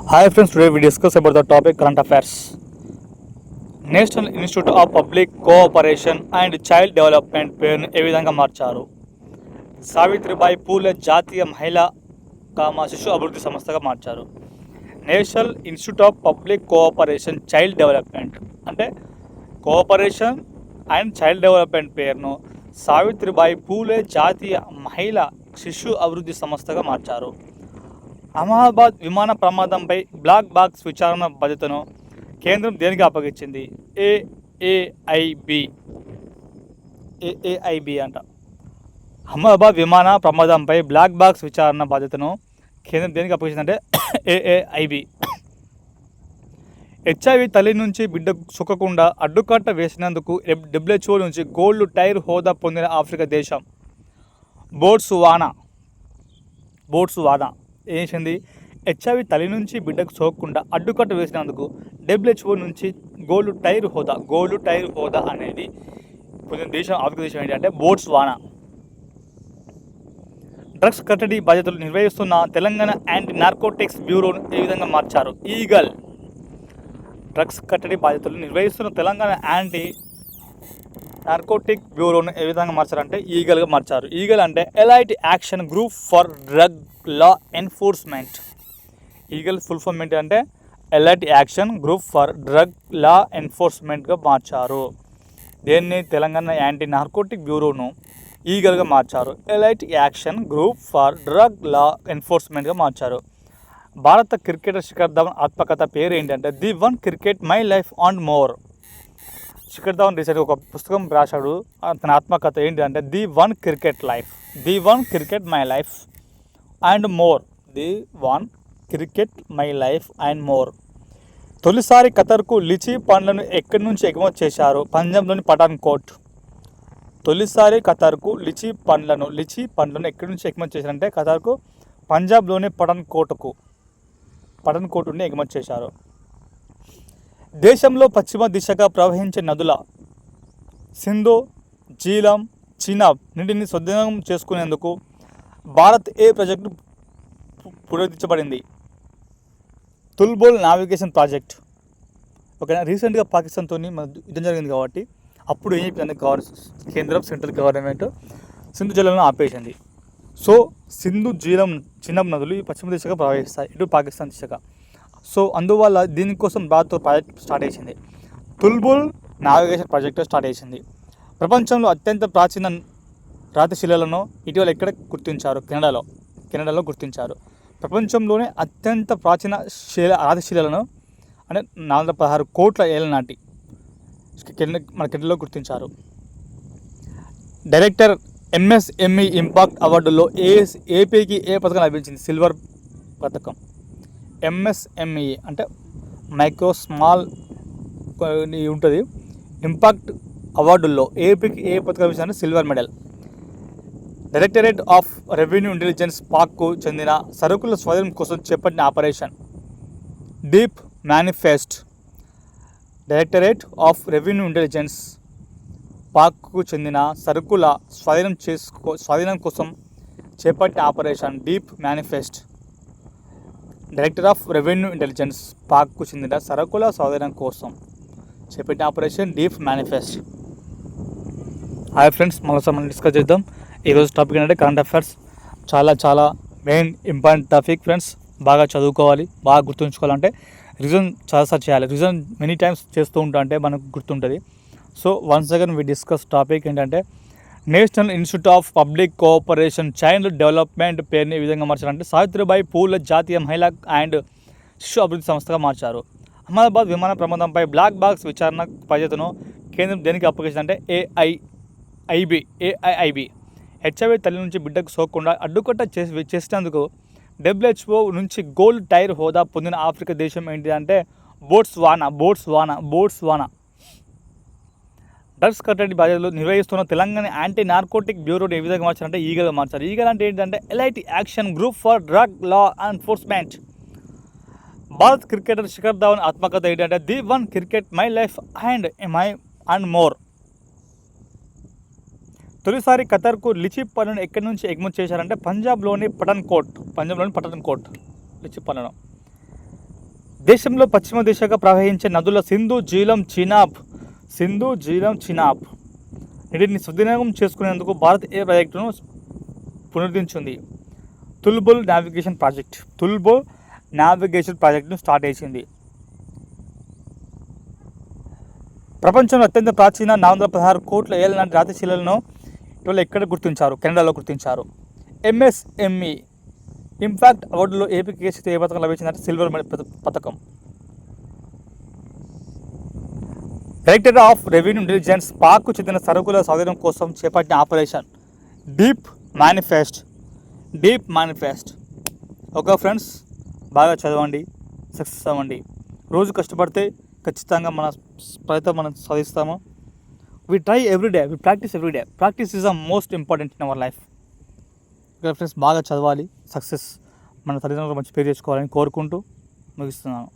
Hi friends, today we discuss about the topic current affairs. National institute of public cooperation and child development పేరును ఏ విధంగా మార్చారు? సావిత్రిబాయి పూలే జాతీయ మహిళా శిశు అభివృద్ధి సంస్థగా మార్చారు. National institute of public cooperation child development అంటే కోఆపరేషన్ అండ్ చైల్డ్ డెవలప్మెంట్ పేరును సావిత్రిబాయి పూలే జాతీయ మహిళా శిశు అభివృద్ధి సంస్థగా మార్చారు. అహ్మదాబాద్ విమాన ప్రమాదంపై బ్లాక్ బాక్స్ విచారణ బాధ్యతను కేంద్రం దేనికి అప్పగించింది? ఏఐబి అంట. అహ్మదాబాద్ విమాన ప్రమాదంపై బ్లాక్ బాక్స్ విచారణ బాధ్యతను కేంద్రం దేనికి అప్పగించిందంటే ఏఐబి. హెచ్ఐవి తల్లి నుంచి బిడ్డకు సోకకుండా అడ్డుకట్ట వేసినందుకు WHO నుంచి గోల్డ్ టైర్ హోదా పొందిన ఆఫ్రికా దేశం బోట్స్వానా ఏం చేసింది? హెచ్ఐవి తల్లి నుంచి బిడ్డకు సోకకుండా అడ్డుకట్ట వేసినందుకు WHO నుంచి గోల్డ్ టైర్ హోదా అనేది పొందిన దేశం ఆఫ్రికా దేశం ఏంటంటే బోట్స్వానా. డ్రగ్స్ కట్టడి బాధ్యతలు నిర్వహిస్తున్న తెలంగాణ యాంటీ నార్కోటిక్స్ బ్యూరోను ఏ విధంగా మార్చారు? ఈగల్. డ్రగ్స్ కట్టడి బాధ్యతలు నిర్వహిస్తున్న తెలంగాణ యాంటీ నార్కోటిక్ బ్యూరోను ఏ విధంగా మార్చారంటే ఈగల్గా మార్చారు. ఈగల్ అంటే elite action group for drug law enforcement. Eagle full form ఏంటి అంటే elite action group for drug law ఎన్ఫోర్స్మెంట్గా మార్చారు. దీన్ని తెలంగాణ యాంటీ నార్కోటిక్ బ్యూరోను ఈగల్గా మార్చారు. Elite action group for drug law ఎన్ఫోర్స్మెంట్గా మార్చారు. భారత క్రికెటర్ శిఖర్ ధవన్ ఆత్మకథ పేరు ఏంటంటే the one cricket my life and more. Shikhar Dhawan రీసెంట్గా ఒక పుస్తకం రాశాడు. తన ఆత్మకథ ఏంటి అంటే the one cricket my life and more. తొలిసారి ఖతర్కు లిచీ పండ్లను ఎక్కడి నుంచి ఎగుమతి చేశారు? పంజాబ్లోని పఠాన్కోట్. తొలిసారి ఖతర్కు లిచీ పండ్లను ఎక్కడి నుంచి ఎగుమతి చేశారంటే ఖతర్కు పంజాబ్లోని పఠాన్కోట్ నుండి ఎగుమతి చేశారు. దేశంలో పశ్చిమ దిశగా ప్రవహించే నదుల సింధు, జీలం, చినాబ్ నీటిని స్వాధీనం చేసుకునేందుకు భారత్ ఏ ప్రాజెక్టు పురోగతించబడింది? Tulbul navigation project. ఓకేనా. రీసెంట్గా పాకిస్తాన్తో మన యుద్ధం జరిగింది కాబట్టి అప్పుడు ఏం చెప్పిందంటే కేంద్రం సెంట్రల్ గవర్నమెంట్ సింధు జలంలో ఆపేసింది. సో సింధు, జీలం, చినాబ్ నదులు ఈ పశ్చిమ దిశగా ప్రవహిస్తాయి ఇటు పాకిస్తాన్ దిశగా. సో అందువల్ల దీనికోసం భారత్ ప్రాజెక్ట్ స్టార్ట్ చేసింది. తుల్బుల్ నావిగేషన్ ప్రాజెక్టు స్టార్ట్ చేసింది. ప్రపంచంలో అత్యంత ప్రాచీన రాతిశిలలను ఇటీవల ఎక్కడ గుర్తించారు? కెనడాలో గుర్తించారు. ప్రపంచంలోనే అత్యంత ప్రాచీన రాతిశిలలను అంటే 416 కోట్ల ఏళ్ళ నాటి మన కెనడాలో గుర్తించారు. డైరెక్టర్ MSME ఇంపాక్ట్ అవార్డులో ఏపీకి ఏ పథకం లభించింది? సిల్వర్ పథకం. MSME అంటే మైక్రో స్మాల్ ఉంటుంది. ఇంపాక్ట్ అవార్డుల్లో ఏపీకి ఏ పథకం లభించిందంటే silver medal. Directorate of revenue intelligence పాక్కు చెందిన సరుకుల స్వాధీనం కోసం చేపట్టిన operation deep manifest. Directorate of revenue intelligence పాక్కు చెందిన సరుకుల స్వాధీనం కోసం చేపట్టిన operation deep manifest. Director of revenue intelligence పాక్కు చెందిన సరుకుల స్వాధీనం కోసం చేపట్టిన operation deep manifest. Hi friends, మరోసారి మనం డిస్కస్ చేద్దాం. ఈరోజు టాపిక్ ఏంటంటే కరెంట్ అఫైర్స్. చాలా మెయిన్ ఇంపార్టెంట్ టాపిక్ ఫ్రెండ్స్. బాగా చదువుకోవాలి, బాగా గుర్తుంచుకోవాలంటే రివిజన్ చాలాసార్లు చేయాలి. రివిజన్ మెనీ టైమ్స్ చేస్తూ ఉంటా అంటే మనకు గుర్తుంటుంది. So once again we discuss topic ఏంటంటే national institute of public cooperation child development పేరుని ఈ విధంగా మార్చారంటే సావిత్రిబాయి పూలే జాతీయ మహిళా అండ్ శిశు అభివృద్ధి సంస్థగా మార్చారు. అహ్మదాబాద్ విమాన ప్రమాదంపై బ్లాక్ బాక్స్ విచారణ బాధ్యతను కేంద్రం దేనికి అప్పగించిందంటే ఏఐబి. హెచ్ఐవి తల్లి నుంచి బిడ్డకు సోకకుండా అడ్డుకట్ట చేసినందుకు WHO నుంచి గోల్డ్ టైర్ హోదా పొందిన ఆఫ్రికా దేశం ఏంటి అంటే బోట్స్వానా. డ్రగ్స్ కట్టడి బాధ్యతలు నిర్వహిస్తున్న తెలంగాణ యాంటీ నార్కోటిక్ బ్యూరోని ఏ విధంగా మార్చారంటే ఈగల్గా మార్చారు. ఈగల్ అంటే ఏంటంటే elite action group for drug law enforcement. Bharat cricketer Shikhar Dhawan ఆత్మకథ ఏంటంటే the one cricket my life and more. తొలిసారి ఖతర్కు లిచీ పండ్లను ఎక్కడి నుంచి ఎగుమతి చేశారంటే పంజాబ్లోని పఠాన్కోట్ లిచీ పండ్లను. దేశంలో పశ్చిమ దిశగా ప్రవహించే నదుల సింధు, జీలం, చినాబ్ నీటిని సద్వినియోగం చేసుకునేందుకు భారత్ ఏ ప్రాజెక్టును పునరుద్ధరించింది? తుల్బుల్ నావిగేషన్ ప్రాజెక్టును స్టార్ట్ చేసింది. ప్రపంచంలో అత్యంత ప్రాచీన 416 కోట్ల ఏళ్ల నాటి రాతి శిలలను ఇటీవల ఎక్కడ గుర్తించారు? కెనడాలో గుర్తించారు. ఎంఎస్ఎంఈ ఇంపాక్ట్ అవార్డులో ఏపీకి ఏ పథకం లభించిందంటే సిల్వర్ పథకం. డైరెక్టర్ ఆఫ్ రెవెన్యూ ఇంటెలిజెన్స్ పాక్కు చెందిన సరుకుల స్వాధీనం కోసం చేపట్టిన operation deep manifest. Okay friends, బాగా చదవండి, సక్సెస్ అవ్వండి. రోజు కష్టపడితే ఖచ్చితంగా మన ప్రయత్నం మనం సాధిస్తాము. We try everyday, we practice everyday. Practice is the most important in our life. Okay friends, బాగా చదవాలి, సక్సెస్ మన తల్లిదండ్రులు మంచి పేరు చేసుకోవాలని కోరుకుంటూ ముగిస్తున్నాను.